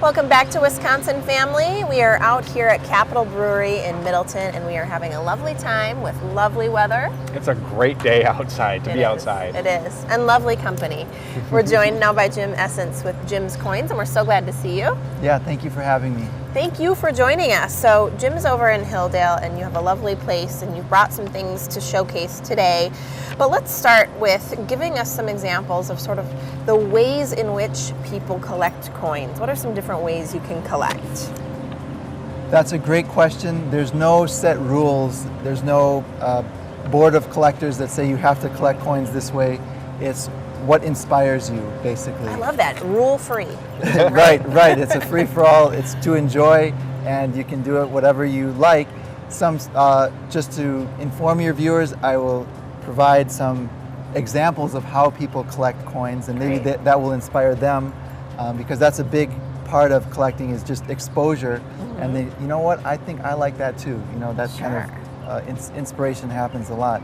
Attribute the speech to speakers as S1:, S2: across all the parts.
S1: Welcome back to Wisconsin Family. We are out here at Capitol Brewery in Middleton, and we are having a lovely time with lovely weather.
S2: It's a great day outside to be outside.
S1: It is, and lovely company. We're joined now by Jim Essence with Jim's Coins, and we're so glad to see you.
S3: Yeah, thank you for having me.
S1: Thank you for joining us. So Jim's over in Hilldale, and you have a lovely place, and you've brought some things to showcase today. But let's start with giving us some examples of sort of the ways in which people collect coins. What are some different ways you can collect?
S3: That's a great question. There's no set rules. There's no board of collectors that say you have to collect coins this way. It's what inspires you, basically.
S1: I love that. Rule-free.
S3: Right. It's a free-for-all. It's to enjoy, and you can do it whatever you like. Just to inform your viewers, I will provide some examples of how people collect coins, and maybe that will inspire them, because that's a big part of collecting is just exposure. Mm-hmm. And you know what? I think I like that too. You know, that kind of inspiration happens a lot.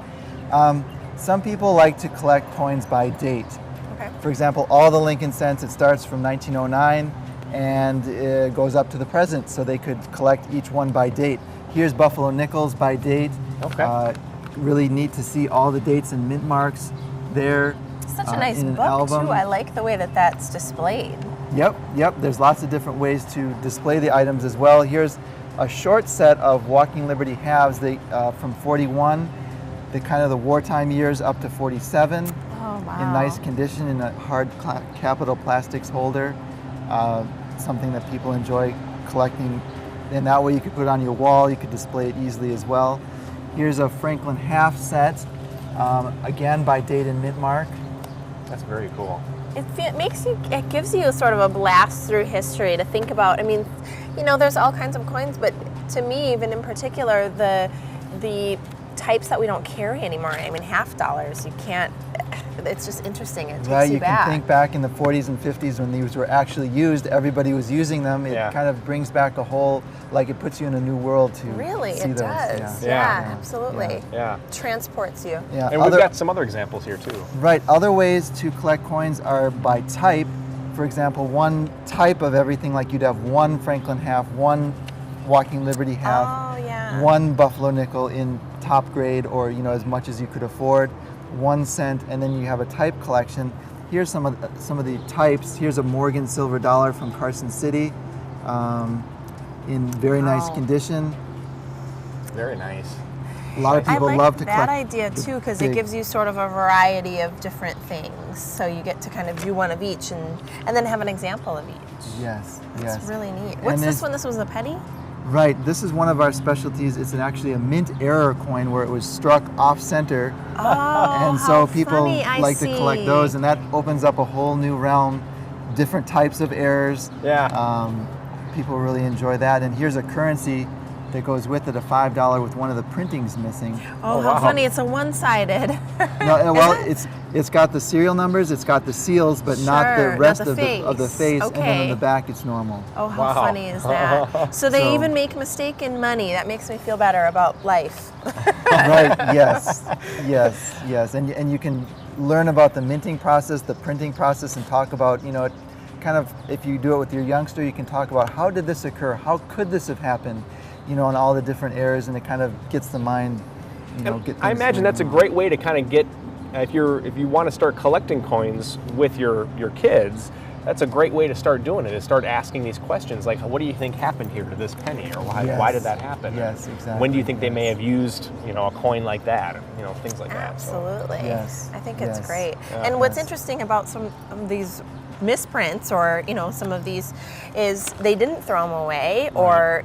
S3: Some people like to collect coins by date. Okay. For example, all the Lincoln cents, it starts from 1909 and it goes up to the present, so they could collect each one by date. Here's Buffalo nickels by date. Okay. Really neat to see all the dates and mint marks there.
S1: Such a nice book too. I like the way that that's displayed.
S3: Yep. There's lots of different ways to display the items as well. Here's a short set of Walking Liberty halves from 41. The kind of the wartime years up to 47.
S1: Oh, wow.
S3: In nice condition in a hard Capitol plastics holder. Something that people enjoy collecting. And that way you could put it on your wall, you could display it easily as well. Here's a Franklin half set, again by date and mint mark.
S2: That's very cool.
S1: It gives you sort of a blast through history to think about. I mean, you know, there's all kinds of coins, but to me, even in particular, the types that we don't carry anymore. I mean, half dollars, you can't, it's just interesting. It takes you back.
S3: Can think back in the 40s and 50s when these were actually used, everybody was using them. It kind of brings back a whole, like it puts you in a new world to
S1: really,
S3: see
S1: it
S3: those.
S1: Does. Yeah, absolutely.
S2: Yeah.
S1: Transports you.
S3: Yeah.
S2: And we've got some other examples here too.
S3: Right. Other ways to collect coins are by type. For example, one type of everything, like you'd have one Franklin half, one Walking Liberty half, one Buffalo nickel in top grade, or as much as you could afford, 1 cent, and then you have a type collection. Here's some of the types. Here's a Morgan silver dollar from Carson City, in very nice condition.
S2: Very nice.
S3: A lot of people love to collect
S1: that idea too, because it gives you sort of a variety of different things. So you get to kind of do one of each, and then have an example of each.
S3: Yes.
S1: It's really neat. What's this one? This was a penny?
S3: Right, this is one of our specialties. It's actually a mint error coin where it was struck off center.
S1: Oh,
S3: and so people like to collect those, and that opens up a whole new realm, different types of errors.
S2: Yeah.
S3: People really enjoy that. And here's a currency that goes with it, a $5 with one of the printings missing.
S1: Oh, how funny, it's a one-sided.
S3: No, well, it's got the serial numbers, it's got the seals, but not the rest of the face, and then on the back it's normal.
S1: Oh, how funny is that? So they even make mistake in money. That makes me feel better about life.
S3: Right, yes. And you can learn about the minting process, the printing process, and talk about, kind of, if you do it with your youngster, you can talk about how did this occur? How could this have happened? And all the different errors, and it kind of gets the mind,
S2: I imagine that's a great way to kind of get, if you want to start collecting coins with your kids, that's a great way to start doing it, is start asking these questions like, what do you think happened here to this penny, or why did that happen?
S3: Yes, exactly.
S2: When do you think they may have used, a coin like that, things like that.
S1: Absolutely.
S3: Yes.
S1: I think it's great. And what's interesting about some of these misprints, or some of these, is they didn't throw them away, or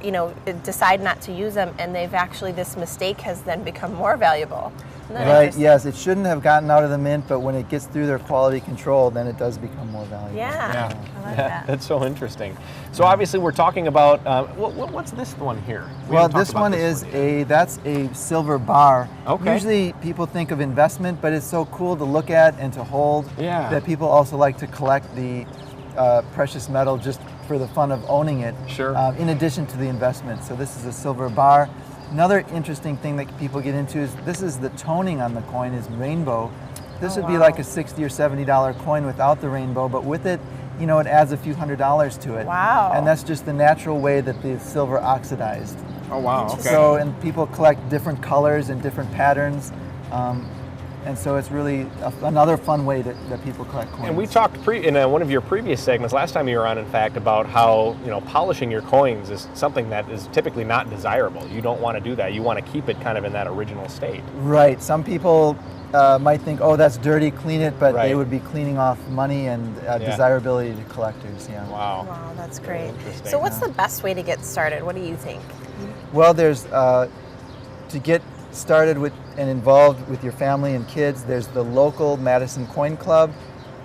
S1: decide not to use them, and this mistake has then become more valuable.
S3: Right, yes, it shouldn't have gotten out of the mint, but when it gets through their quality control, then it does become more valuable.
S1: Yeah. I like that.
S2: That's so interesting. So obviously we're talking about, what's this one here?
S3: Well, this one is that's a silver bar.
S2: Okay.
S3: Usually people think of investment, but it's so cool to look at and to hold that people also like to collect the precious metal just for the fun of owning it.
S2: Sure.
S3: In addition to the investment. So this is a silver bar. Another interesting thing that people get into is this is the toning on the coin is rainbow. This would be like a $60 or $70 coin without the rainbow, but with it, you know, it adds a few $100s to it.
S1: Wow.
S3: And that's just the natural way that the silver oxidized.
S2: Oh wow. Okay.
S3: So, and people collect different colors and different patterns. And so it's really another fun way that people collect coins.
S2: And we talked in one of your previous segments last time you were on, in fact, about how polishing your coins is something that is typically not desirable. You don't want to do that. You want to keep it kind of in that original state.
S3: Right. Some people might think, oh, that's dirty, clean it, but
S2: Right.
S3: they would be cleaning off money and desirability to collectors. Yeah.
S2: Wow.
S1: Wow, that's great.
S2: Interesting.
S1: So what's the best way to get started? What do you think?
S3: Well, there's to get started with and involved with your family and kids, there's the local Madison Coin Club.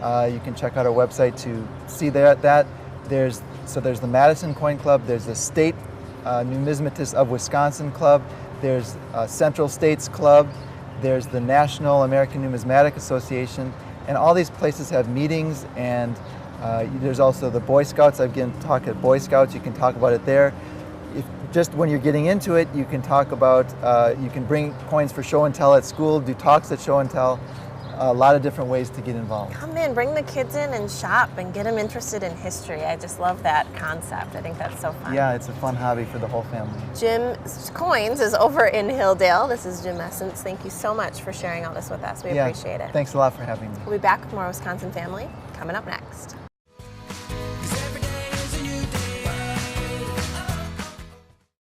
S3: You can check out our website to see that. There's the Madison Coin Club, there's the State Numismatists of Wisconsin Club, there's Central States Club, there's the National American Numismatic Association, and all these places have meetings, and there's also the Boy Scouts. I've given talk at Boy Scouts, you can talk about it there. Just when you're getting into it, you can talk about, you can bring coins for show and tell at school, do talks at show and tell, a lot of different ways to get involved.
S1: Come in, bring the kids in and shop and get them interested in history. I just love that concept. I think that's so fun.
S3: Yeah, it's a fun hobby for the whole family.
S1: Jim's Coins is over in Hilldale. This is Jim Essence. Thank you so much for sharing all this with us. We appreciate it.
S3: Thanks a lot for having me.
S1: We'll be back with more Wisconsin Family coming up next.